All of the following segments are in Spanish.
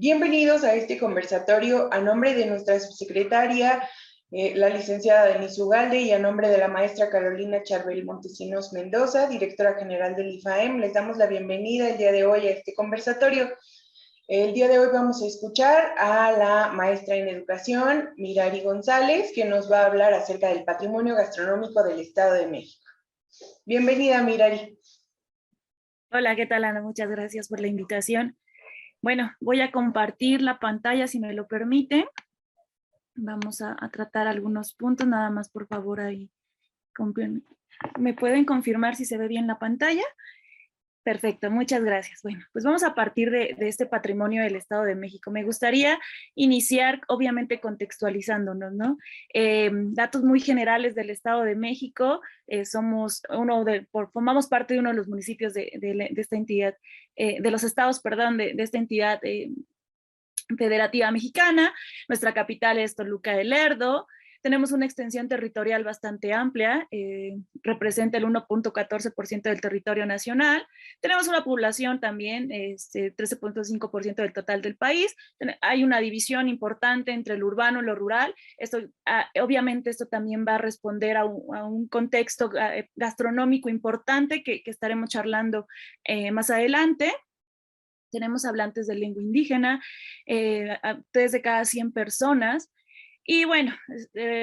Bienvenidos a este conversatorio a nombre de nuestra subsecretaria, la licenciada Denise Ugalde, y a nombre de la maestra Carolina Charbel Montesinos Mendoza, directora general del IFAEM. Les damos la bienvenida el día de hoy a este conversatorio. El día de hoy vamos a escuchar a la maestra en educación, Mirari González, que nos va a hablar acerca del patrimonio gastronómico del Estado de México. Bienvenida, Mirari. Hola, ¿qué tal, Ana? Muchas gracias por la invitación. Bueno, voy a compartir la pantalla si me lo permiten. Vamos a tratar algunos puntos, nada más por favor ahí. ¿Me pueden confirmar si se ve bien la pantalla? Perfecto, muchas gracias. Bueno, pues vamos a partir de este patrimonio del Estado de México. Me gustaría iniciar, obviamente, contextualizándonos, ¿no? Datos muy generales del Estado de México. Formamos parte de uno de los municipios de esta entidad, de los estados, perdón, de esta entidad federativa mexicana. Nuestra capital es Toluca de Lerdo. Tenemos una extensión territorial bastante amplia, representa el 1.14% del territorio nacional. Tenemos una población también, 13.5% del total del país. Hay una división importante entre lo urbano y lo rural. Obviamente esto también va a responder a un contexto gastronómico importante que estaremos charlando más adelante. Tenemos hablantes de lengua indígena, 3 de cada 100 personas. Y bueno,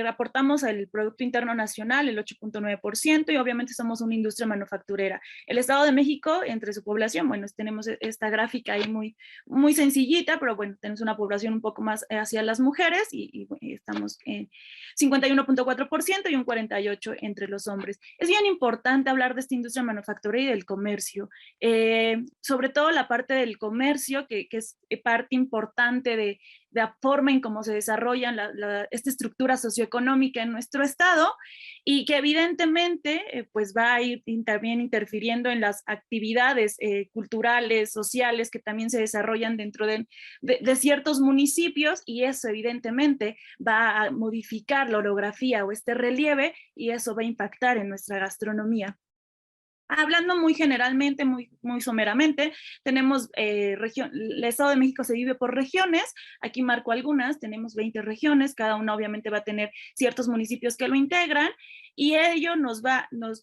aportamos al Producto Interno Nacional el 8.9% y obviamente somos una industria manufacturera. El Estado de México, entre su población, bueno, tenemos esta gráfica ahí muy sencillita, pero bueno, tenemos una población un poco más hacia las mujeres y estamos en 51.4% y un 48% entre los hombres. Es bien importante hablar de esta industria manufacturera y del comercio, sobre todo la parte del comercio, que es parte importante de la forma en cómo se desarrolla esta estructura socioeconómica en nuestro estado y que evidentemente pues va a ir también interfiriendo en las actividades culturales, sociales que también se desarrollan dentro de ciertos municipios, y eso evidentemente va a modificar la orografía o este relieve y eso va a impactar en nuestra gastronomía. Hablando muy generalmente, muy someramente, tenemos el Estado de México se divide por regiones. Aquí marco algunas, tenemos 20 regiones, cada una obviamente va a tener ciertos municipios que lo integran, y ello nos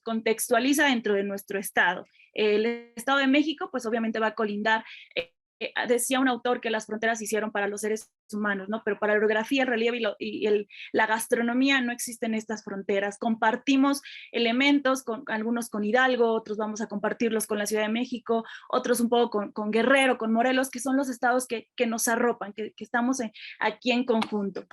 contextualiza dentro de nuestro estado. El Estado de México pues obviamente va a colindar, decía un autor que las fronteras se hicieron para los seres humanos, ¿no? Pero para la orografía, el relieve la gastronomía no existen estas fronteras. Compartimos elementos, algunos con Hidalgo, otros vamos a compartirlos con la Ciudad de México, otros un poco con Guerrero, con Morelos, que son los estados que nos arropan, que estamos aquí en conjunto.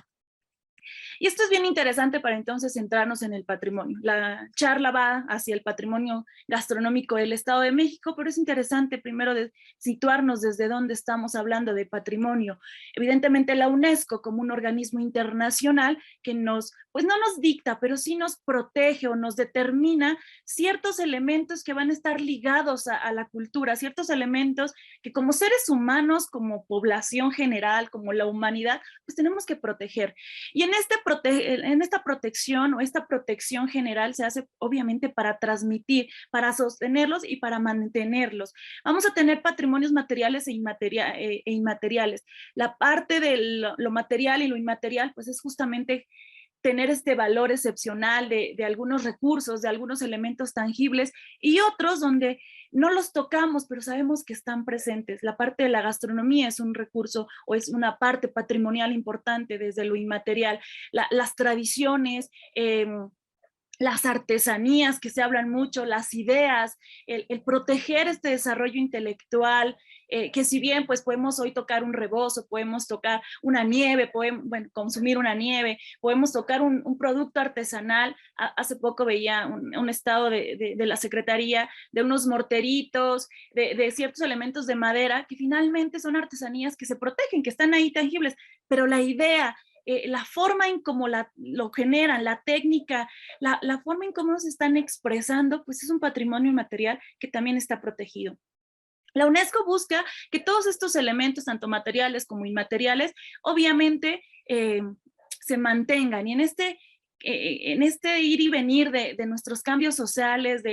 Y esto es bien interesante para entonces centrarnos en el patrimonio. La charla va hacia el patrimonio gastronómico del Estado de México, pero es interesante primero situarnos desde dónde estamos hablando de patrimonio. Evidentemente la UNESCO, como un organismo internacional que pues no nos dicta, pero sí nos protege o nos determina ciertos elementos que van a estar ligados a la cultura, ciertos elementos que como seres humanos, como población general, como la humanidad, pues tenemos que proteger. Y en esta protección o esta protección general se hace obviamente para transmitir, para sostenerlos y para mantenerlos. Vamos a tener patrimonios materiales e inmateriales. La parte de lo material y lo inmaterial pues es justamente tener este valor excepcional de algunos recursos, de algunos elementos tangibles, y otros donde no los tocamos, pero sabemos que están presentes. La parte de la gastronomía es un recurso o es una parte patrimonial importante desde lo inmaterial. Las tradiciones, las artesanías que se hablan mucho, las ideas, el proteger este desarrollo intelectual, que si bien pues podemos hoy tocar un rebozo, podemos tocar una nieve, podemos consumir una nieve, podemos tocar un producto artesanal. Hace poco veía un estado de la Secretaría de unos morteritos, de ciertos elementos de madera que finalmente son artesanías que se protegen, que están ahí tangibles, pero la idea, la forma en cómo lo generan, la técnica, la forma en cómo se están expresando, pues es un patrimonio inmaterial que también está protegido. La UNESCO busca que todos estos elementos, tanto materiales como inmateriales, obviamente se mantengan, y en este ir y venir de nuestros cambios sociales,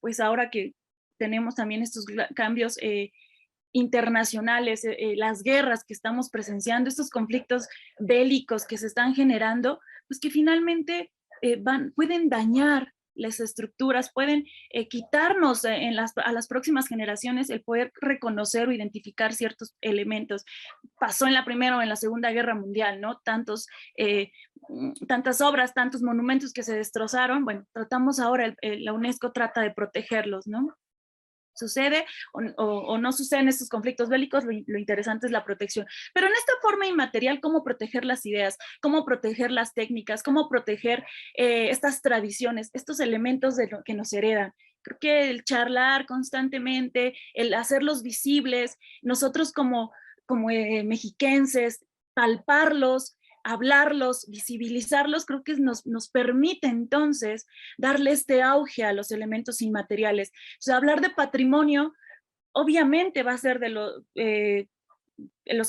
pues ahora que tenemos también estos cambios internacionales, las guerras que estamos presenciando, estos conflictos bélicos que se están generando, pues que finalmente pueden dañar las estructuras, pueden quitarnos a las próximas generaciones el poder reconocer o identificar ciertos elementos. Pasó en la Primera o en la Segunda Guerra Mundial, ¿no? Tantas obras, tantos monumentos que se destrozaron. Bueno, tratamos ahora, la UNESCO trata de protegerlos, ¿no? Sucede o no suceden estos conflictos bélicos, lo interesante es la protección. Pero en esta forma inmaterial, ¿cómo proteger las ideas? ¿Cómo proteger las técnicas? ¿Cómo proteger estas tradiciones, estos elementos de lo que nos heredan? Creo que el charlar constantemente, el hacerlos visibles, nosotros como mexiquenses, palparlos, hablarlos, visibilizarlos, creo que nos permite entonces darle este auge a los elementos inmateriales. O sea, hablar de patrimonio obviamente va a ser de los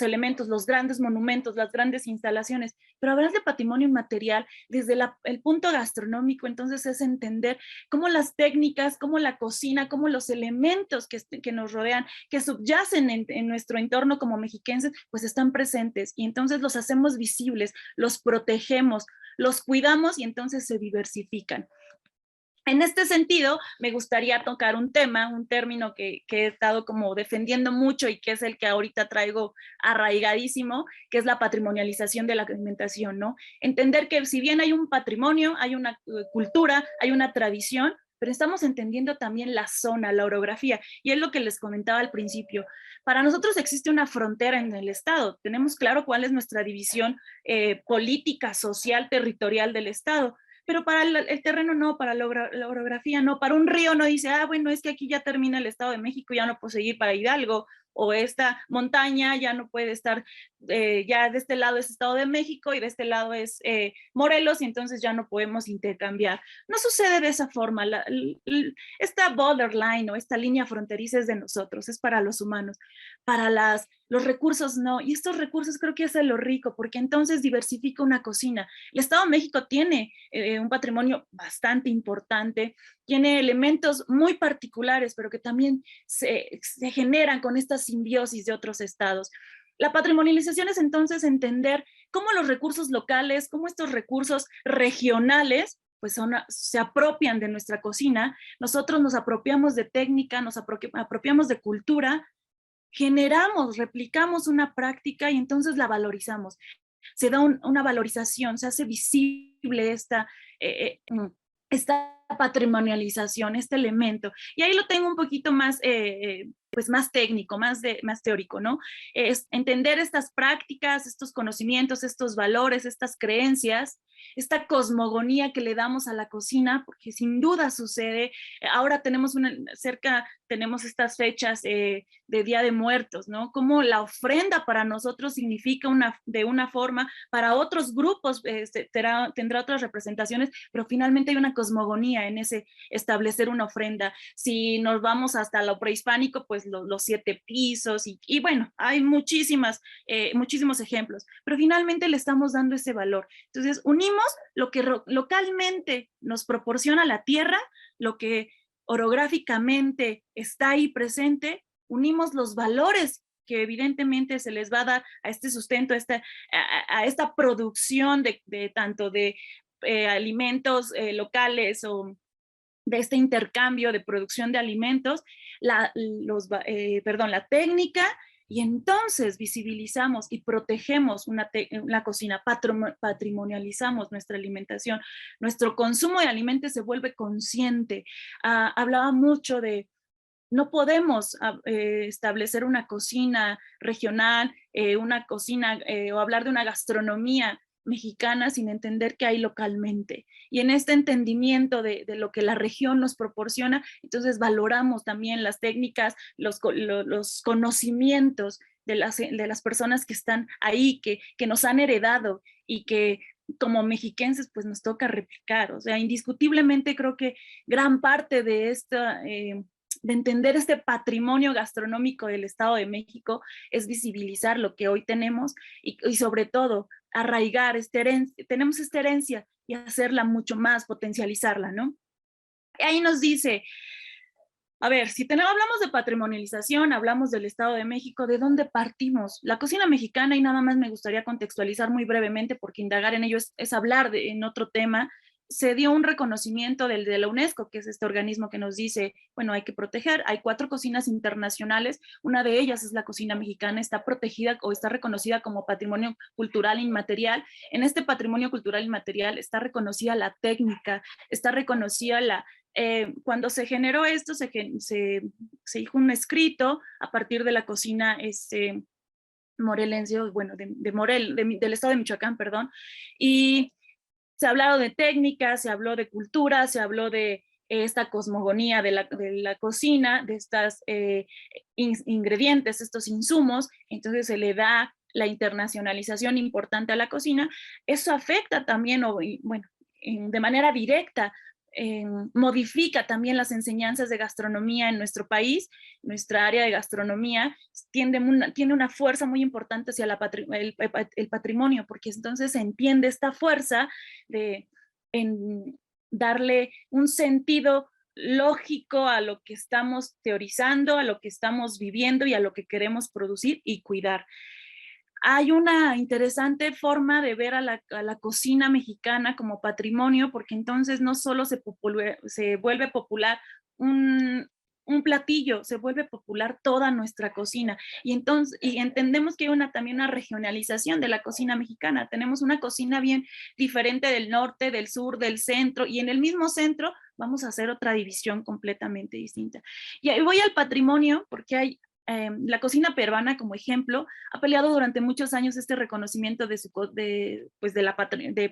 elementos, los grandes monumentos, las grandes instalaciones, pero hablar de patrimonio inmaterial desde el punto gastronómico, entonces es entender cómo las técnicas, cómo la cocina, cómo los elementos que nos rodean, que subyacen en nuestro entorno como mexiquenses, pues están presentes y entonces los hacemos visibles, los protegemos, los cuidamos y entonces se diversifican. En este sentido, me gustaría tocar un tema, un término que he estado como defendiendo mucho y que es el que ahorita traigo arraigadísimo, que es la patrimonialización de la alimentación, ¿no? Entender que si bien hay un patrimonio, hay una cultura, hay una tradición, pero estamos entendiendo también la zona, la orografía, y es lo que les comentaba al principio. Para nosotros existe una frontera en el Estado, tenemos claro cuál es nuestra división política, social, territorial del Estado, pero para el terreno no, para la orografía no, para un río no dice, bueno, es que aquí ya termina el Estado de México, ya no puedo seguir para Hidalgo, o esta montaña ya no puede estar, ya de este lado es Estado de México y de este lado es Morelos, y entonces ya no podemos intercambiar. No sucede de esa forma, esta borderline o esta línea fronteriza es de nosotros, es para los humanos, para los recursos no, y estos recursos creo que es lo rico, porque entonces diversifica una cocina. El Estado de México tiene un patrimonio bastante importante, tiene elementos muy particulares, pero que también se generan con esta simbiosis de otros estados. La patrimonialización es entonces entender cómo los recursos locales, cómo estos recursos regionales, pues se apropian de nuestra cocina, nosotros nos apropiamos de técnica, nos apropiamos de cultura, generamos, replicamos una práctica y entonces la valorizamos. Se da una valorización, se hace visible esta patrimonialización, este elemento. Y ahí lo tengo un poquito más, pues más técnico, más teórico, ¿no? Es entender estas prácticas, estos conocimientos, estos valores, estas creencias, esta cosmogonía que le damos a la cocina, porque sin duda sucede. Ahora tenemos tenemos estas fechas de Día de Muertos, ¿no? Como la ofrenda para nosotros significa de una forma, para otros grupos tendrá otras representaciones, pero finalmente hay una cosmogonía en ese establecer una ofrenda. Si nos vamos hasta lo prehispánico, pues los 7 pisos y bueno, hay muchísimos ejemplos, pero finalmente le estamos dando ese valor. Entonces, unimos lo que localmente nos proporciona la tierra, lo que orográficamente está ahí presente, unimos los valores que evidentemente se les va a dar a este sustento, a esta producción de tanto de alimentos locales o de este intercambio de producción de alimentos, la técnica, y entonces visibilizamos y protegemos la cocina, patrimonializamos nuestra alimentación, nuestro consumo de alimentos se vuelve consciente. Hablaba mucho de no podemos establecer una cocina regional, una cocina o hablar de una gastronomía mexicana sin entender qué hay localmente. Y en este entendimiento de lo que la región nos proporciona, entonces valoramos también las técnicas, los conocimientos de las personas que están ahí, que nos han heredado y que como mexiquenses pues nos toca replicar. O sea, indiscutiblemente creo que gran parte de de entender este patrimonio gastronómico del Estado de México es visibilizar lo que hoy tenemos y sobre todo arraigar tenemos esta herencia y hacerla mucho más, potencializarla, ¿no? Ahí nos dice, A ver, si hablamos de patrimonialización, hablamos del Estado de México, ¿de dónde partimos? La cocina mexicana, y nada más me gustaría contextualizar muy brevemente, porque indagar en ello es hablar en otro tema, se dio un reconocimiento de la UNESCO, que es este organismo que nos dice, bueno, hay que proteger, hay 4 cocinas internacionales, una de ellas es la cocina mexicana, está protegida o está reconocida como patrimonio cultural inmaterial. En este patrimonio cultural inmaterial está reconocida la técnica, está reconocida cuando se generó esto, se hizo un escrito a partir de la cocina morelense, bueno, del estado de Michoacán, perdón, y se ha hablado de técnicas, se habló de cultura, se habló de esta cosmogonía de la cocina, de estos ingredientes, estos insumos, entonces se le da la internacionalización importante a la cocina. Eso afecta también, bueno, de manera directa, modifica también las enseñanzas de gastronomía en nuestro país. Nuestra área de gastronomía tiene una fuerza muy importante hacia el patrimonio, porque entonces se entiende esta fuerza en darle un sentido lógico a lo que estamos teorizando, a lo que estamos viviendo y a lo que queremos producir y cuidar. Hay una interesante forma de ver a la cocina mexicana como patrimonio, porque entonces no solo se vuelve popular un platillo, se vuelve popular toda nuestra cocina. Y entendemos que hay también una regionalización de la cocina mexicana. Tenemos una cocina bien diferente del norte, del sur, del centro, y en el mismo centro vamos a hacer otra división completamente distinta. Y ahí voy al patrimonio, porque hay la cocina peruana, como ejemplo, ha peleado durante muchos años este reconocimiento de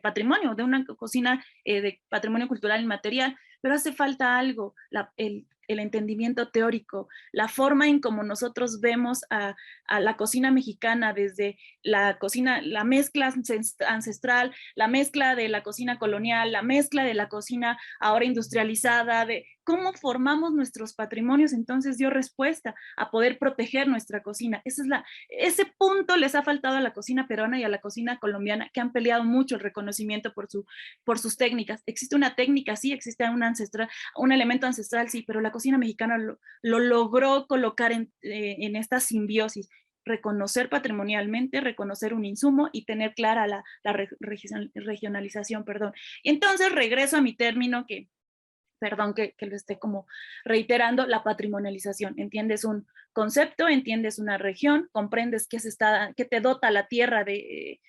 patrimonio, de una cocina de patrimonio cultural inmaterial, pero hace falta algo, el entendimiento teórico, la forma en cómo nosotros vemos a la cocina mexicana, desde la cocina, la mezcla ancestral, la mezcla de la cocina colonial, la mezcla de la cocina ahora industrializada, de cómo formamos nuestros patrimonios. Entonces dio respuesta a poder proteger nuestra cocina. Ese punto les ha faltado a la cocina peruana y a la cocina colombiana, que han peleado mucho el reconocimiento por sus técnicas. Existe una técnica, sí, existe un elemento ancestral, sí, pero la cocina mexicana lo logró colocar en esta simbiosis, reconocer patrimonialmente, reconocer un insumo y tener clara la regionalización, perdón. Y entonces regreso a mi término perdón que lo esté como reiterando, la patrimonialización. Entiendes un concepto, entiendes una región, comprendes qué te dota la tierra de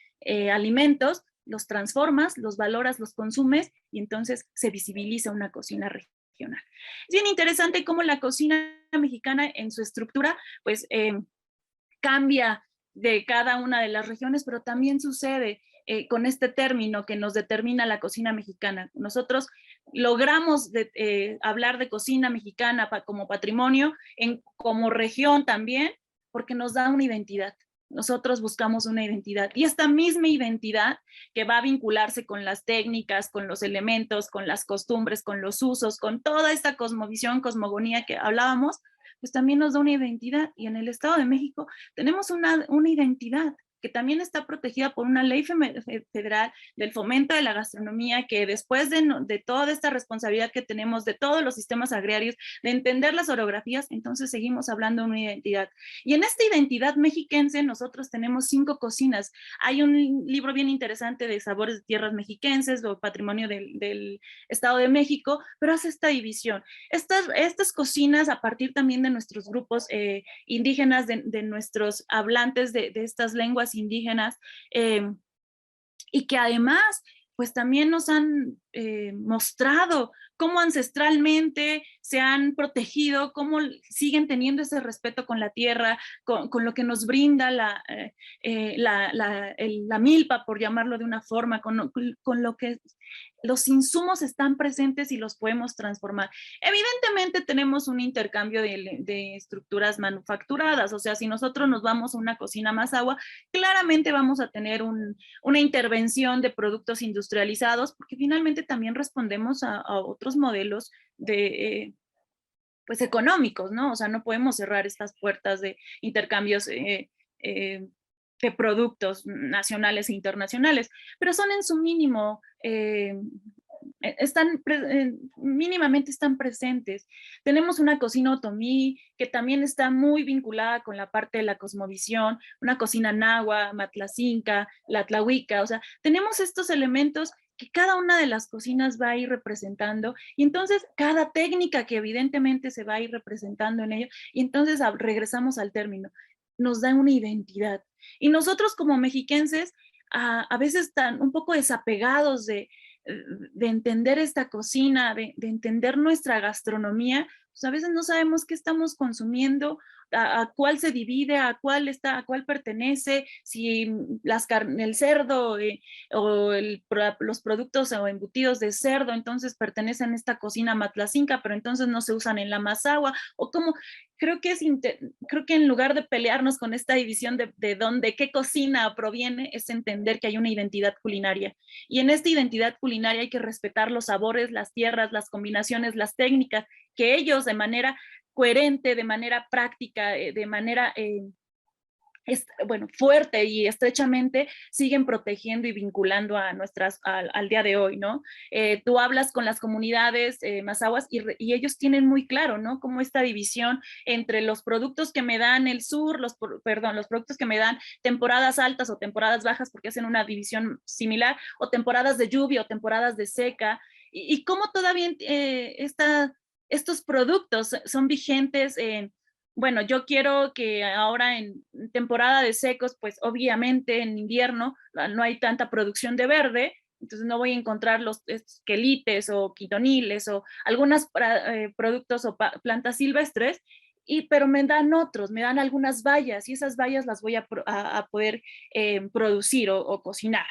alimentos, los transformas, los valoras, los consumes y entonces se visibiliza una cocina regional. Es bien interesante cómo la cocina mexicana en su estructura pues cambia de cada una de las regiones, pero también sucede con este término que nos determina la cocina mexicana. Nosotros logramos hablar de cocina mexicana como patrimonio, como región también, porque nos da una identidad. Nosotros buscamos una identidad y esta misma identidad que va a vincularse con las técnicas, con los elementos, con las costumbres, con los usos, con toda esta cosmovisión, cosmogonía que hablábamos, pues también nos da una identidad. Y en el Estado de México tenemos una identidad que también está protegida por una ley federal del fomento de la gastronomía, que después de toda esta responsabilidad que tenemos de todos los sistemas agrarios, de entender las orografías, entonces seguimos hablando de una identidad. Y en esta identidad mexiquense nosotros tenemos 5 cocinas. Hay un libro bien interesante de Sabores de Tierras Mexiquenses, o Patrimonio del Estado de México, pero hace esta división. Estas cocinas, a partir también de nuestros grupos indígenas, de nuestros hablantes de estas lenguas indígenas, y que además pues también nos han mostrado cómo ancestralmente se han protegido, cómo siguen teniendo ese respeto con la tierra, con lo que nos brinda la milpa, por llamarlo de una forma, con lo que los insumos están presentes y los podemos transformar. Evidentemente tenemos un intercambio de estructuras manufacturadas, o sea, si nosotros nos vamos a una cocina más agua, claramente vamos a tener una intervención de productos industrializados, porque finalmente también respondemos a otros modelos pues económicos, ¿no? O sea, no podemos cerrar estas puertas de intercambios de productos nacionales e internacionales, pero son en su mínimo mínimamente están presentes. Tenemos una cocina otomí que también está muy vinculada con la parte de la cosmovisión, una cocina náhuatl, matlacinca, la tlahuica, o sea, tenemos estos elementos que cada una de las cocinas va a ir representando, y entonces cada técnica que evidentemente se va a ir representando en ello, y entonces regresamos al término, nos da una identidad. Y nosotros como mexiquenses, a veces están un poco desapegados de entender esta cocina, de entender nuestra gastronomía, pues a veces no sabemos qué estamos consumiendo, a cuál se divide, a cuál está, a cuál pertenece, si el cerdo o los productos o embutidos de cerdo entonces pertenecen a esta cocina matlacinca, pero entonces no se usan en la Mazahua, o cómo, creo que, creo que en lugar de pelearnos con esta división de dónde, qué cocina proviene, es entender que hay una identidad culinaria. Y en esta identidad culinaria hay que respetar los sabores, las tierras, las combinaciones, las técnicas, que ellos de manera coherente, de manera práctica, de manera bueno, fuerte y estrechamente siguen protegiendo y vinculando a al día de hoy, ¿no? Tú hablas con las comunidades mazahuas y ellos tienen muy claro, ¿no? Como esta división entre los productos que me dan el sur, los productos que me dan temporadas altas o temporadas bajas, porque hacen una división similar, o temporadas de lluvia o temporadas de seca, y cómo todavía estos productos son vigentes bueno, yo quiero que ahora en temporada de secos, pues obviamente en invierno no hay tanta producción de verde, entonces no voy a encontrar los quelites o quitoniles o algunos productos o plantas silvestres, pero me dan otros, me dan algunas bayas y esas bayas las voy a poder producir o cocinar.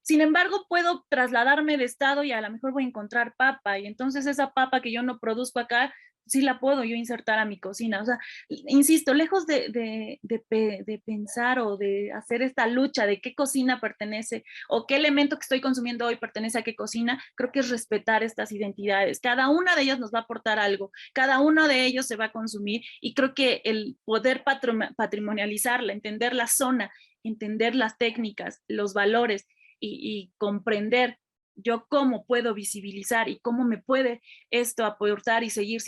Sin embargo, puedo trasladarme de estado y a lo mejor voy a encontrar papa y entonces esa papa que yo no produzco acá, sí la puedo yo insertar a mi cocina. O sea, insisto, lejos de pensar o de hacer esta lucha de qué cocina pertenece o qué elemento que estoy consumiendo hoy pertenece a qué cocina, creo que es respetar estas identidades. Cada una de ellas nos va a aportar algo, cada uno de ellos se va a consumir y creo que el poder patrimonializarla, entender la zona, entender las técnicas, los valores y comprender yo cómo puedo visibilizar y cómo me puede esto aportar y seguir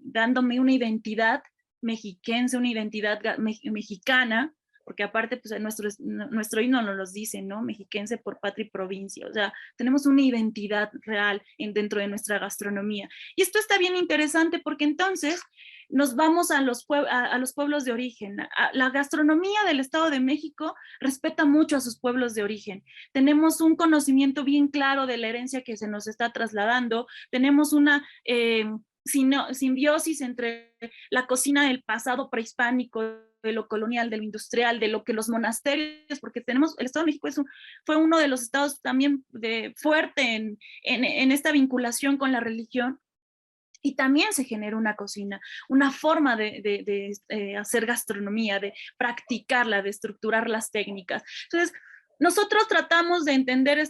dándome una identidad mexiquense, una identidad mexicana, porque aparte pues nuestro himno nos los dice, ¿no? Mexiquense por patria y provincia, o sea, tenemos una identidad real dentro de nuestra gastronomía. Y esto está bien interesante porque entonces nos vamos a los pueblos de origen. La gastronomía del Estado de México respeta mucho a sus pueblos de origen. Tenemos un conocimiento bien claro de la herencia que se nos está trasladando, tenemos una simbiosis entre la cocina del pasado prehispánico, de lo colonial, de lo industrial, de lo que los monasterios, porque el Estado de México fue uno de los estados también fuerte en esta vinculación con la religión, y también se genera una cocina, una forma de hacer gastronomía, de practicarla, de estructurar las técnicas. Entonces, nosotros tratamos de entender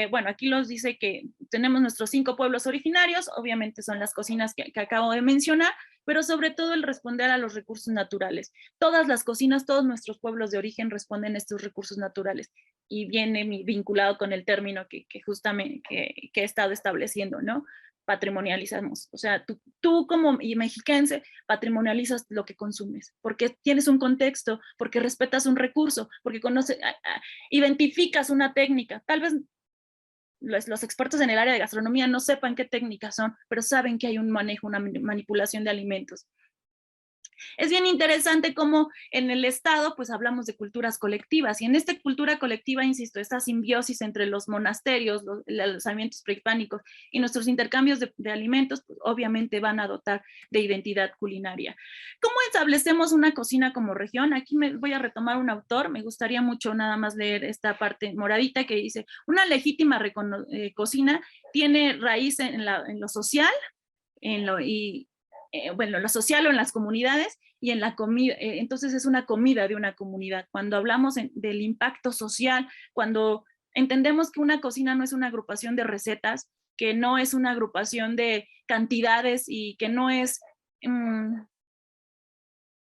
bueno, aquí los dice que tenemos nuestros 5 pueblos originarios, obviamente son las cocinas que acabo de mencionar, pero sobre todo el responder a los recursos naturales. Todas las cocinas, todos nuestros pueblos de origen responden a estos recursos naturales y viene vinculado con el término que justamente que he estado estableciendo, ¿no? Patrimonializamos. O sea, tú como mexiquense patrimonializas lo que consumes, porque tienes un contexto, porque respetas un recurso, porque identificas una técnica. Tal vez los expertos en el área de gastronomía no sepan qué técnicas son, pero saben que hay un manejo, una manipulación de alimentos. Es bien interesante cómo en el Estado pues hablamos de culturas colectivas y en esta cultura colectiva, insisto, esta simbiosis entre los monasterios, los alimentos prehispánicos y nuestros intercambios de alimentos, pues obviamente van a dotar de identidad culinaria. ¿Cómo establecemos una cocina como región? Aquí voy a retomar un autor, me gustaría mucho nada más leer esta parte moradita que dice, una legítima cocina tiene raíz en lo social, bueno, lo social o en las comunidades y en la comida, entonces es una comida de una comunidad. Cuando hablamos del impacto social, cuando entendemos que una cocina no es una agrupación de recetas, que no es una agrupación de cantidades y que no es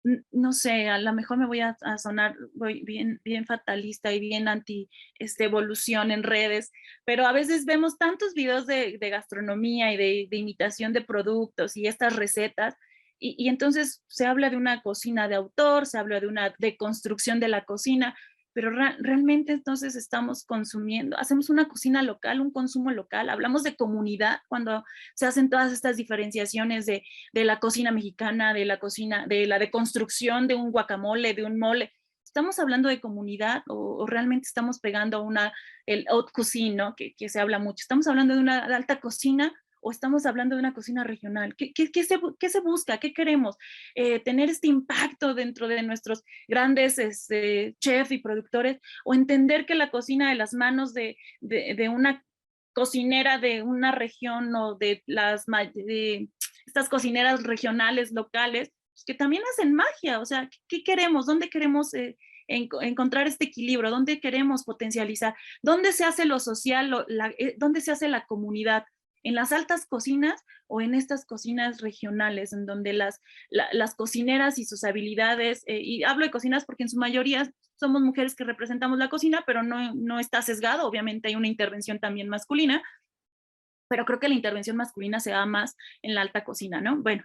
no sé, a lo mejor me voy a sonar bien fatalista y bien anti evolución en redes, pero a veces vemos tantos videos de gastronomía y de imitación de productos y estas recetas, y entonces se habla de una cocina de autor, se habla de una deconstrucción de la cocina, pero realmente entonces estamos consumiendo, hacemos una cocina local, un consumo local, hablamos de comunidad cuando se hacen todas estas diferenciaciones de la cocina mexicana, de la cocina, de la deconstrucción de un guacamole, de un mole. ¿Estamos hablando de comunidad o realmente estamos pegando a el haute cuisine, ¿no? Que se habla mucho? ¿Estamos hablando de una alta cocina o estamos hablando de una cocina regional? ¿Qué se busca? ¿Qué queremos? ¿Tener este impacto dentro de nuestros grandes chefs y productores o entender que la cocina de las manos de una cocinera de una región o de estas cocineras regionales, locales, pues que también hacen magia? O sea, ¿qué queremos? ¿Dónde queremos encontrar este equilibrio? ¿Dónde queremos potencializar? ¿Dónde se hace lo social? ¿Dónde se hace la comunidad? ¿En las altas cocinas o en estas cocinas regionales, en donde las cocineras y sus habilidades, y hablo de cocinas porque en su mayoría somos mujeres que representamos la cocina, pero no está sesgado, obviamente hay una intervención también masculina, pero creo que la intervención masculina se da más en la alta cocina, ¿no? Bueno,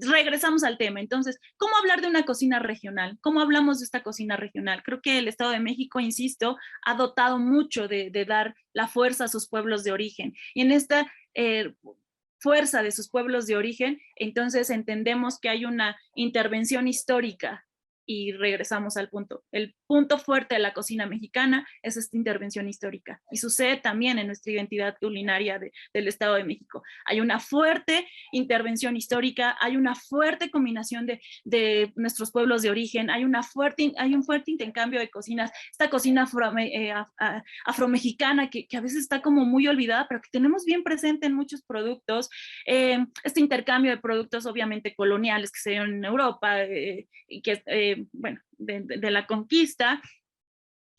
regresamos al tema. Entonces, ¿cómo hablar de una cocina regional? ¿Cómo hablamos de esta cocina regional? Creo que el Estado de México, insisto, ha dotado mucho de dar la fuerza a sus pueblos de origen. Y en esta fuerza de sus pueblos de origen, entonces entendemos que hay una intervención histórica y regresamos al punto. El punto fuerte de la cocina mexicana es esta intervención histórica y sucede también en nuestra identidad culinaria del Estado de México. Hay una fuerte intervención histórica, hay una fuerte combinación de nuestros pueblos de origen, hay un fuerte intercambio de cocinas, esta cocina afromexicana que a veces está como muy olvidada, pero que tenemos bien presente en muchos productos, este intercambio de productos obviamente coloniales que se dieron en Europa, y que bueno, de la conquista,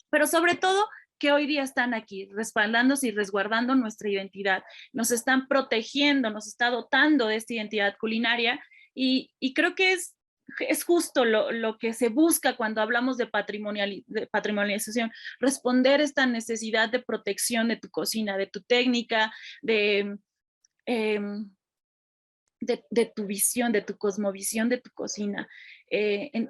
pero sobre todo que hoy día están aquí respaldándose y resguardando nuestra identidad, nos están protegiendo, nos está dotando de esta identidad culinaria y creo que es justo lo que se busca cuando hablamos de patrimonialización, responder esta necesidad de protección de tu cocina, de tu técnica, eh, de tu visión, de tu cosmovisión, de tu cocina.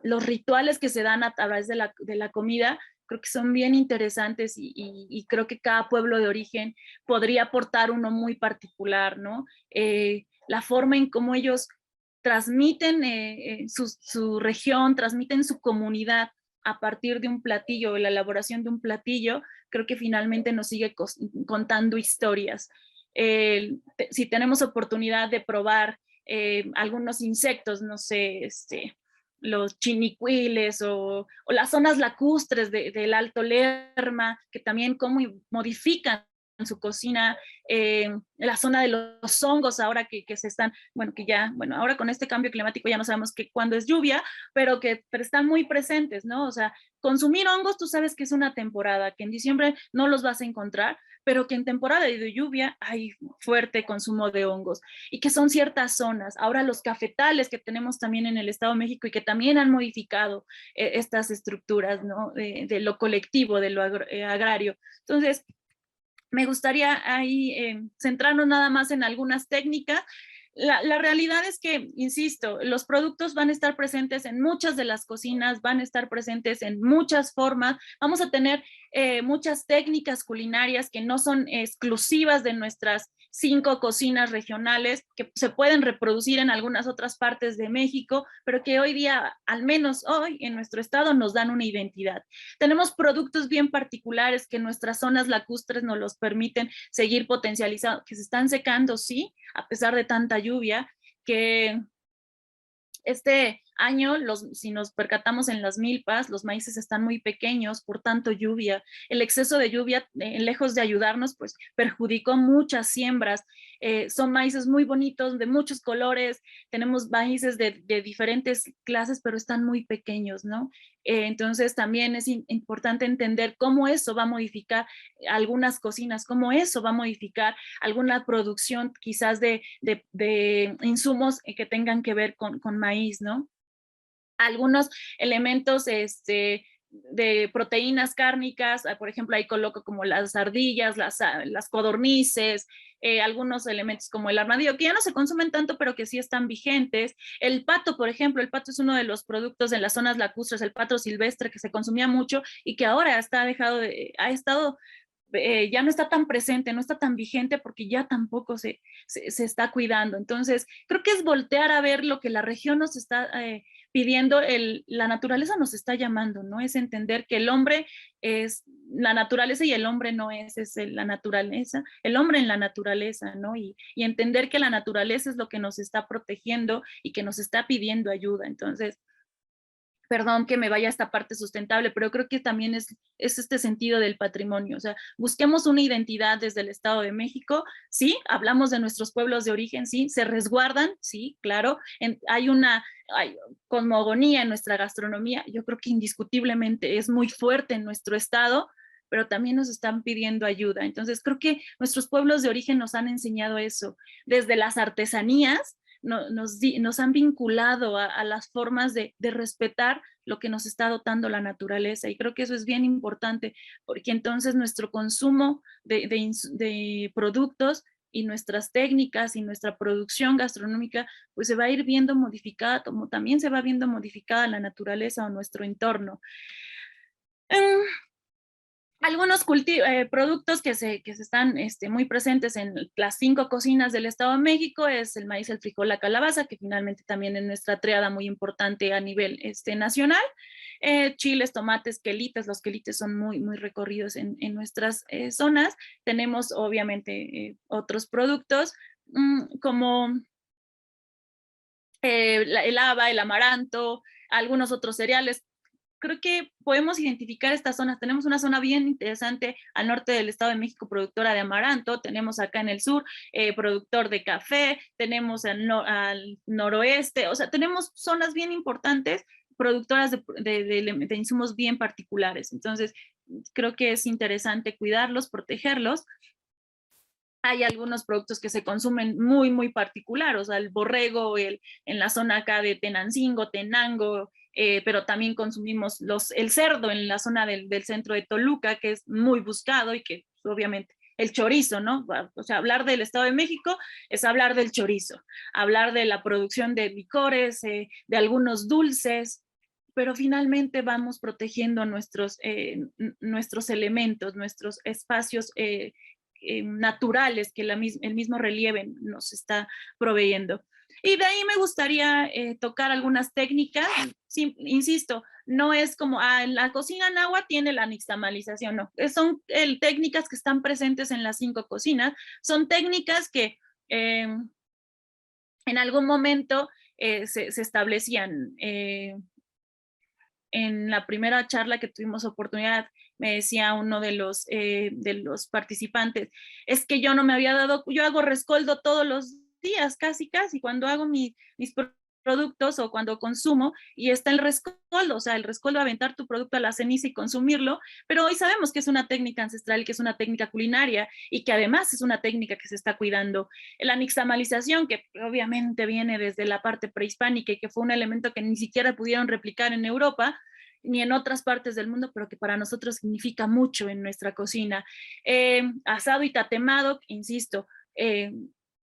Los rituales que se dan a través de la comida creo que son bien interesantes y creo que cada pueblo de origen podría aportar uno muy particular, ¿no? La forma en cómo ellos transmiten su región, transmiten su comunidad a partir de un platillo, de la elaboración de un platillo, creo que finalmente nos sigue contando historias. Si tenemos oportunidad de probar algunos insectos, no sé, los chinicuiles o las zonas lacustres del Alto Lerma, que también cómo modifican en su cocina, la zona de los hongos ahora que se están, bueno, que ya, bueno, ahora con este cambio climático ya no sabemos cuándo es lluvia, pero están muy presentes, ¿no? O sea, consumir hongos, tú sabes que es una temporada, que en diciembre no los vas a encontrar, pero que en temporada de lluvia hay fuerte consumo de hongos y que son ciertas zonas. Ahora los cafetales que tenemos también en el Estado de México y que también han modificado estas estructuras, ¿no? De lo colectivo, de lo agrario. Entonces, me gustaría ahí centrarnos nada más en algunas técnicas. La realidad es que, insisto, los productos van a estar presentes en muchas de las cocinas, van a estar presentes en muchas formas, vamos a tener muchas técnicas culinarias que no son exclusivas de nuestras 5 cocinas regionales, que se pueden reproducir en algunas otras partes de México, pero que hoy día, al menos hoy, en nuestro estado nos dan una identidad. Tenemos productos bien particulares que nuestras zonas lacustres nos los permiten seguir potencializando, que se están secando, sí, a pesar de tanta lluvia, que este año, si nos percatamos en las milpas, los maíces están muy pequeños por tanto lluvia. El exceso de lluvia, lejos de ayudarnos, pues perjudicó muchas siembras. Son maíces muy bonitos, de muchos colores. Tenemos maíces de diferentes clases, pero están muy pequeños, ¿no? Entonces también es importante entender cómo eso va a modificar algunas cocinas, cómo eso va a modificar alguna producción quizás de insumos que tengan que ver con maíz, ¿no? algunos elementos de proteínas cárnicas, por ejemplo, ahí coloco como las ardillas, las codornices, algunos elementos como el armadillo, que ya no se consumen tanto, pero que sí están vigentes. El pato, por ejemplo, el pato es uno de los productos en las zonas lacustres, el pato silvestre que se consumía mucho y que ahora ha estado ya no está tan presente, no está tan vigente porque ya tampoco se está cuidando. Entonces, creo que es voltear a ver lo que la región nos está pidiendo, la naturaleza nos está llamando, ¿no? Es entender que el hombre es la naturaleza y el hombre no es la naturaleza, el hombre en la naturaleza, ¿no? Y entender que la naturaleza es lo que nos está protegiendo y que nos está pidiendo ayuda. Entonces, perdón que me vaya a esta parte sustentable, pero creo que también es este sentido del patrimonio. O sea, busquemos una identidad desde el Estado de México, sí, hablamos de nuestros pueblos de origen, sí, se resguardan, sí, claro, hay cosmogonía en nuestra gastronomía, yo creo que indiscutiblemente es muy fuerte en nuestro estado, pero también nos están pidiendo ayuda. Entonces, creo que nuestros pueblos de origen nos han enseñado eso, desde las artesanías, nos han vinculado a las formas de respetar lo que nos está dotando la naturaleza, y creo que eso es bien importante, porque entonces nuestro consumo de productos y nuestras técnicas y nuestra producción gastronómica pues se va a ir viendo modificada, como también se va viendo modificada la naturaleza o nuestro entorno. Algunos productos que se están muy presentes en las 5 cocinas del Estado de México es el maíz, el frijol, la calabaza, que finalmente también es nuestra triada muy importante a nivel nacional. Chiles, tomates, quelites, los quelites son muy, muy recorridos en nuestras zonas. Tenemos obviamente otros productos como el haba, el amaranto, algunos otros cereales. Creo que podemos identificar estas zonas. Tenemos una zona bien interesante al norte del Estado de México, productora de amaranto, tenemos acá en el sur productor de café, tenemos al noroeste, o sea, tenemos zonas bien importantes, productoras de insumos bien particulares. Entonces, creo que es interesante cuidarlos, protegerlos. Hay algunos productos que se consumen muy, muy particular, o sea, el borrego, en la zona acá de Tenancingo, Tenango, pero también consumimos el cerdo en la zona del centro de Toluca, que es muy buscado y que obviamente el chorizo, ¿no? O sea, hablar del Estado de México es hablar del chorizo, hablar de la producción de licores, de algunos dulces, pero finalmente vamos protegiendo nuestros elementos, nuestros espacios naturales que el mismo relieve nos está proveyendo. Y de ahí me gustaría tocar algunas técnicas. Sí, insisto, no es como, en la cocina náhuatl tiene la nixtamalización, no. Son técnicas que están presentes en las 5 cocinas. Son técnicas que en algún momento se establecían. En la primera charla que tuvimos oportunidad, me decía uno de los participantes, es que yo no me había dado, yo hago rescoldo todos los días, casi, cuando hago mis productos o cuando consumo, y está el rescoldo, o sea, el rescoldo, aventar tu producto a la ceniza y consumirlo, pero hoy sabemos que es una técnica ancestral, que es una técnica culinaria y que además es una técnica que se está cuidando. La nixtamalización, que obviamente viene desde la parte prehispánica y que fue un elemento que ni siquiera pudieron replicar en Europa, ni en otras partes del mundo, pero que para nosotros significa mucho en nuestra cocina. Asado y tatemado, insisto,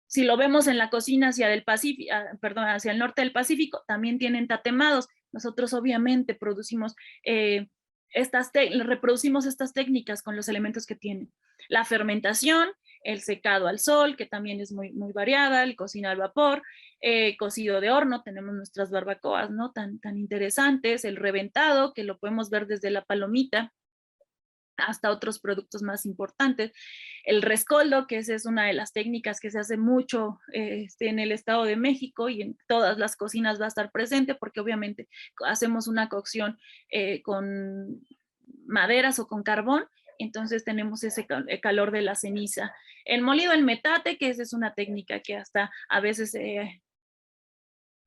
si lo vemos en la cocina hacia el norte del Pacífico, también tienen tatemados. Nosotros obviamente reproducimos estas técnicas con los elementos que tienen. La fermentación, el secado al sol, que también es muy, muy variada, el cocina al vapor, cocido de horno, tenemos nuestras barbacoas, ¿no? Tan interesantes, el reventado, que lo podemos ver desde la palomita hasta otros productos más importantes. El rescoldo, que esa es una de las técnicas que se hace mucho en el Estado de México y en todas las cocinas va a estar presente, porque obviamente hacemos una cocción con maderas o con carbón, entonces tenemos ese calor de la ceniza. El molido en metate, que esa es una técnica que hasta a veces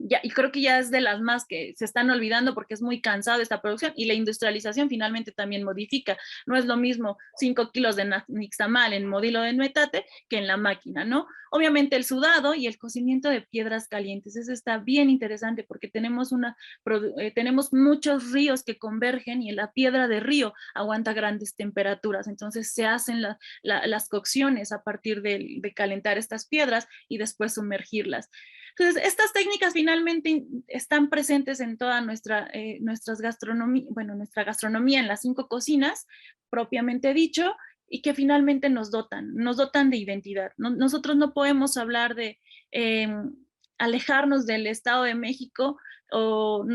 ya, y creo que ya es de las más que se están olvidando porque es muy cansado esta producción, y la industrialización finalmente también modifica. No es lo mismo 5 kilos de nixtamal en modelo de metate que en la máquina, ¿no? Obviamente el sudado y el cocimiento de piedras calientes, eso está bien interesante porque tenemos muchos ríos que convergen y la piedra de río aguanta grandes temperaturas, entonces se hacen las cocciones a partir de calentar estas piedras y después sumergirlas. Entonces, estas técnicas finalmente están presentes en toda nuestra gastronomía en las 5 cocinas, propiamente dicho, y que finalmente nos dotan de identidad. Nosotros no podemos hablar de alejarnos del Estado de México o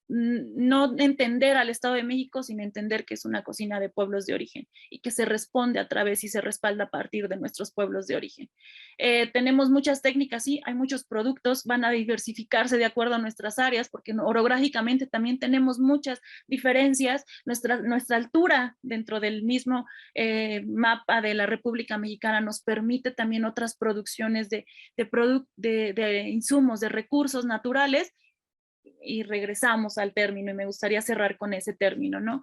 no entender al Estado de México sin entender que es una cocina de pueblos de origen y que se responde a través y se respalda a partir de nuestros pueblos de origen. Tenemos muchas técnicas, sí, hay muchos productos, van a diversificarse de acuerdo a nuestras áreas, porque orográficamente también tenemos muchas diferencias. Nuestra altura dentro del mismo mapa de la República Mexicana nos permite también otras producciones de insumos, de recursos naturales, y regresamos al término, y me gustaría cerrar con ese término, ¿no?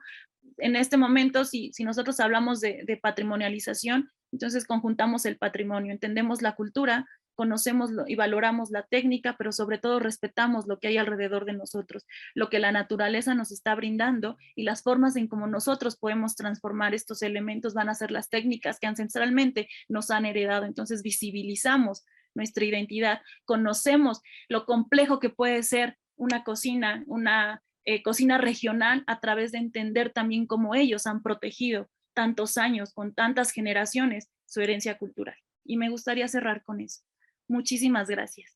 En este momento, si nosotros hablamos de patrimonialización, entonces conjuntamos el patrimonio, entendemos la cultura, conocemos y valoramos la técnica, pero sobre todo respetamos lo que hay alrededor de nosotros, lo que la naturaleza nos está brindando, y las formas en cómo nosotros podemos transformar estos elementos van a ser las técnicas que ancestralmente nos han heredado. Entonces visibilizamos nuestra identidad, conocemos lo complejo que puede ser una cocina regional a través de entender también cómo ellos han protegido tantos años, con tantas generaciones, su herencia cultural. Y me gustaría cerrar con eso. Muchísimas gracias.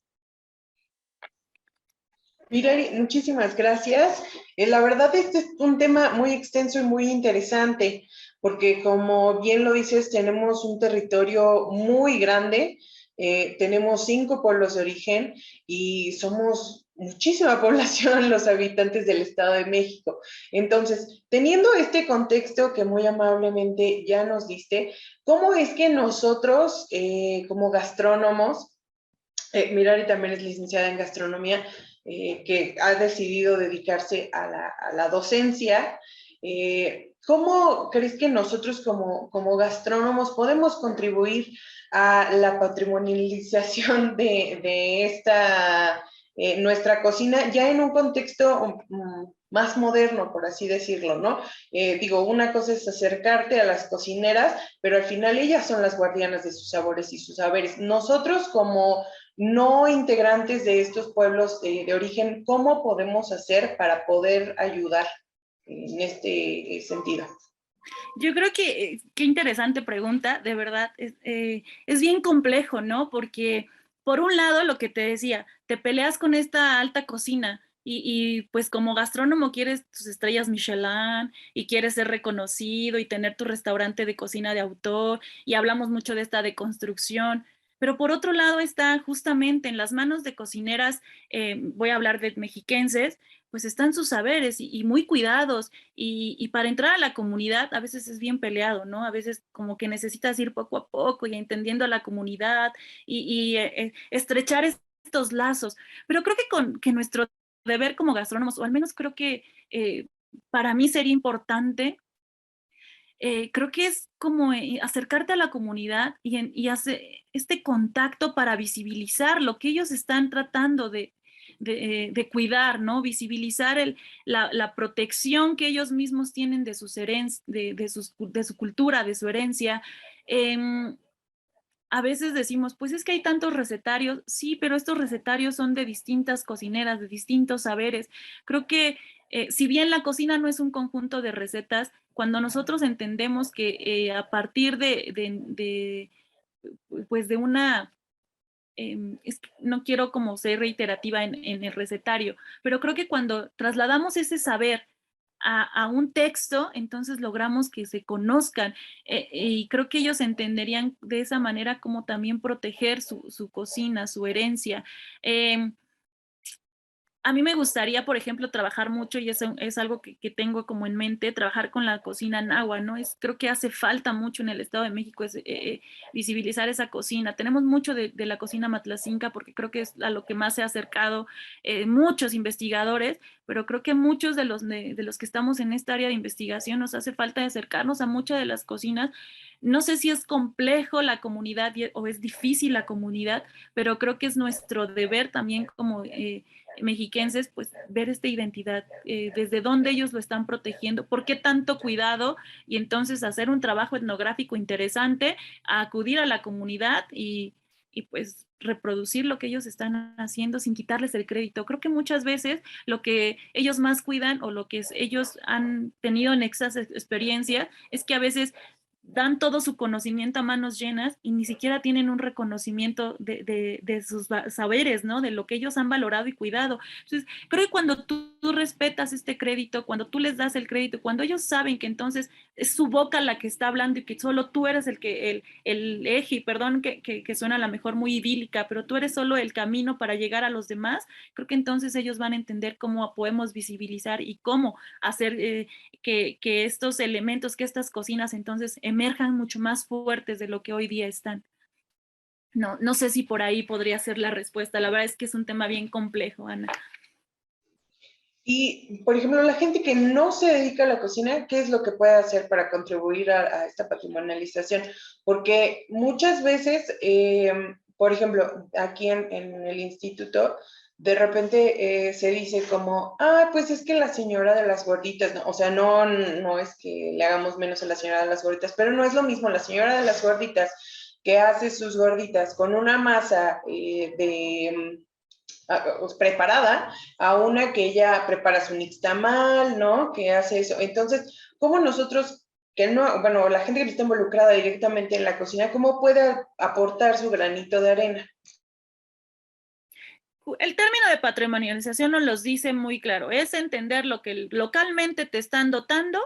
Mirari, muchísimas gracias. La verdad, este es un tema muy extenso y muy interesante, porque como bien lo dices, tenemos un territorio muy grande, tenemos 5 pueblos de origen y somos muchísima población los habitantes del Estado de México. Entonces, teniendo este contexto que muy amablemente ya nos diste, ¿cómo es que nosotros, como gastrónomos, Mirari también es licenciada en gastronomía, que ha decidido dedicarse a la docencia. ¿Cómo crees que nosotros como gastrónomos podemos contribuir a la patrimonialización de esta, nuestra cocina, ya en un contexto más moderno, por así decirlo, ¿no? Digo, una cosa es acercarte a las cocineras, pero al final ellas son las guardianas de sus sabores y sus saberes. Nosotros como no integrantes de estos pueblos de origen, ¿cómo podemos hacer para poder ayudar en este sentido? Yo creo que qué interesante pregunta, de verdad, es bien complejo, ¿no? Porque por un lado, lo que te decía, te peleas con esta alta cocina y pues como gastrónomo quieres tus estrellas Michelin y quieres ser reconocido y tener tu restaurante de cocina de autor, y hablamos mucho de esta deconstrucción. Pero por otro lado está justamente en las manos de cocineras, voy a hablar de mexiquenses, pues están sus saberes y muy cuidados, y para entrar a la comunidad a veces es bien peleado, ¿no? A veces como que necesitas ir poco a poco y entendiendo a la comunidad y estrechar estos lazos. Pero creo que nuestro deber como gastrónomos, o al menos creo que para mí sería importante, creo que es como acercarte a la comunidad y hacer este contacto para visibilizar lo que ellos están tratando de cuidar, ¿no? Visibilizar la protección que ellos mismos tienen de de su cultura, de su herencia. Em, a veces decimos, pues es que hay tantos recetarios, sí, pero estos recetarios son de distintas cocineras, de distintos saberes. Creo que si bien la cocina no es un conjunto de recetas, cuando nosotros entendemos que a partir pues de una, no quiero como ser reiterativa en el recetario, pero creo que cuando trasladamos ese saber a un texto, entonces logramos que se conozcan, y creo que ellos entenderían de esa manera cómo también proteger su cocina, su herencia. A mí me gustaría, por ejemplo, trabajar mucho, y eso es algo que tengo como en mente, trabajar con la cocina nahua, ¿no? Creo que hace falta mucho en el Estado de México visibilizar esa cocina. Tenemos mucho de la cocina matlacinca, porque creo que es a lo que más se ha acercado muchos investigadores, pero creo que muchos de los que estamos en esta área de investigación nos hace falta acercarnos a muchas de las cocinas. No sé si es complejo la comunidad o es difícil la comunidad, pero creo que es nuestro deber también como mexiquenses, pues ver esta identidad, desde dónde ellos lo están protegiendo, por qué tanto cuidado, y entonces hacer un trabajo etnográfico interesante, acudir a la comunidad y pues reproducir lo que ellos están haciendo sin quitarles el crédito. Creo que muchas veces lo que ellos más cuidan o lo que ellos han tenido en esas experiencias es que a veces dan todo su conocimiento a manos llenas y ni siquiera tienen un reconocimiento de sus saberes, ¿no? De lo que ellos han valorado y cuidado. Entonces, creo que cuando tú respetas este crédito, cuando tú les das el crédito, cuando ellos saben que entonces es su boca la que está hablando y que solo tú eres el eje, perdón que suena a lo mejor muy idílica, pero tú eres solo el camino para llegar a los demás, creo que entonces ellos van a entender cómo podemos visibilizar y cómo hacer que estos elementos, que estas cocinas entonces emerjan mucho más fuertes de lo que hoy día están. No, no sé si por ahí podría ser la respuesta. La verdad es que es un tema bien complejo, Ana. Y, por ejemplo, la gente que no se dedica a la cocina, ¿qué es lo que puede hacer para contribuir a esta patrimonialización? Porque muchas veces, por ejemplo, aquí en el instituto, de repente se dice como, ah, pues es que la señora de las gorditas, ¿no? O sea, no es que le hagamos menos a la señora de las gorditas, pero no es lo mismo la señora de las gorditas que hace sus gorditas con una masa preparada a una que ella prepara su nixtamal, ¿no? Que hace eso. Entonces, ¿cómo nosotros, que no, bueno, la gente que está involucrada directamente en la cocina, cómo puede aportar su granito de arena? El término de patrimonialización nos los dice muy claro, es entender lo que localmente te están dotando,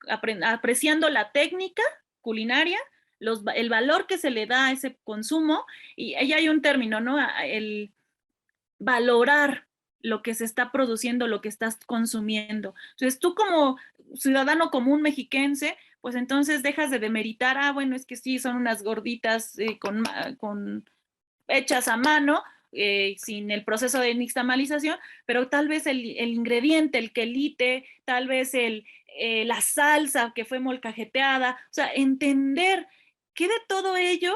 apreciando la técnica culinaria, el valor que se le da a ese consumo, y ahí hay un término, ¿no? El valorar lo que se está produciendo, lo que estás consumiendo. Entonces, tú como ciudadano común mexiquense, pues entonces dejas de demeritar, ah, bueno, es que sí, son unas gorditas con hechas a mano, sin el proceso de nixtamalización, pero tal vez el ingrediente, el quelite, tal vez la salsa que fue molcajeteada, o sea, entender que de todo ello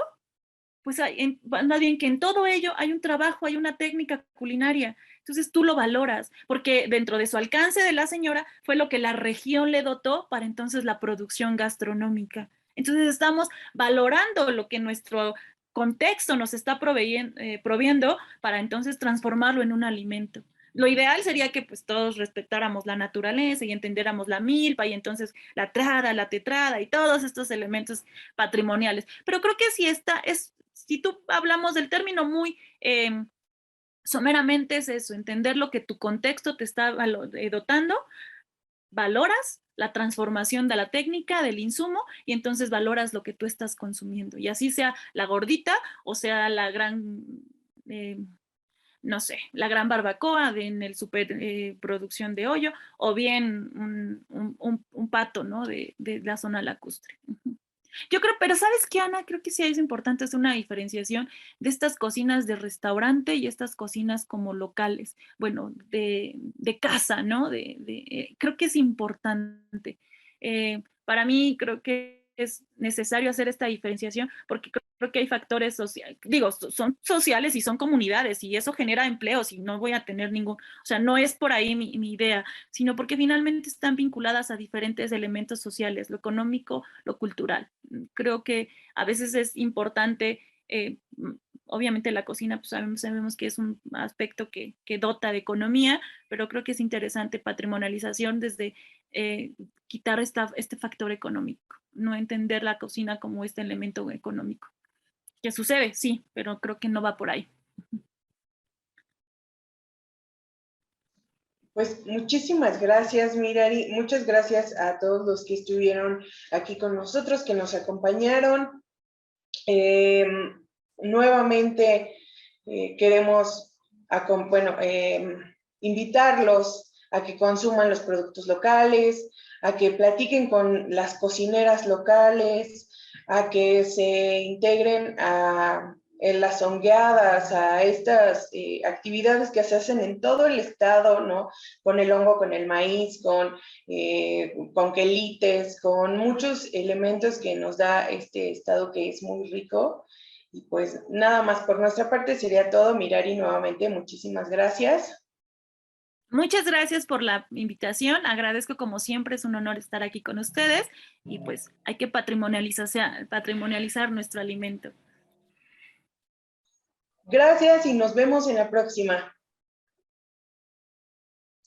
pues más bien que en todo ello hay un trabajo, hay una técnica culinaria. Entonces tú lo valoras, porque dentro de su alcance de la señora fue lo que la región le dotó para entonces la producción gastronómica. Entonces estamos valorando lo que nuestro contexto nos está proviendo para entonces transformarlo en un alimento. Lo ideal sería que pues todos respetáramos la naturaleza y entendiéramos la milpa y entonces la trada, la tetrada y todos estos elementos patrimoniales. Pero creo que si tú hablamos del término muy someramente es eso, entender lo que tu contexto te está dotando, valoras la transformación de la técnica, del insumo, y entonces valoras lo que tú estás consumiendo. Y así sea la gordita o sea la gran, no sé, la gran barbacoa en el superproducción de hoyo, o bien un pato, ¿no? De la zona lacustre. Yo creo, pero ¿sabes qué, Ana? Creo que sí es importante hacer una diferenciación de estas cocinas de restaurante y estas cocinas como locales, bueno, de casa, ¿no? Creo que es importante. Para mí creo que es necesario hacer esta diferenciación porque creo que hay factores sociales, digo, son sociales y son comunidades y eso genera empleos y no voy a tener ningún, o sea, no es por ahí mi idea, sino porque finalmente están vinculadas a diferentes elementos sociales, lo económico, lo cultural. Creo que a veces es importante, obviamente la cocina, pues sabemos que es un aspecto que dota de economía, pero creo que es interesante patrimonialización desde quitar este factor económico, no entender la cocina como este elemento económico. ¿Qué sucede? Sí, pero creo que no va por ahí. Pues muchísimas gracias, Mirari. Muchas gracias a todos los que estuvieron aquí con nosotros, que nos acompañaron. Nuevamente queremos, bueno, invitarlos a que consuman los productos locales, a que platiquen con las cocineras locales, a que se integren en las hongueadas, a estas actividades que se hacen en todo el estado, ¿no? Con el hongo, con el maíz, con quelites, con muchos elementos que nos da este estado que es muy rico. Y pues nada más por nuestra parte sería todo. Mirari, nuevamente, muchísimas gracias. Muchas gracias por la invitación. Agradezco como siempre, es un honor estar aquí con ustedes y pues hay que patrimonializar nuestro alimento. Gracias y nos vemos en la próxima.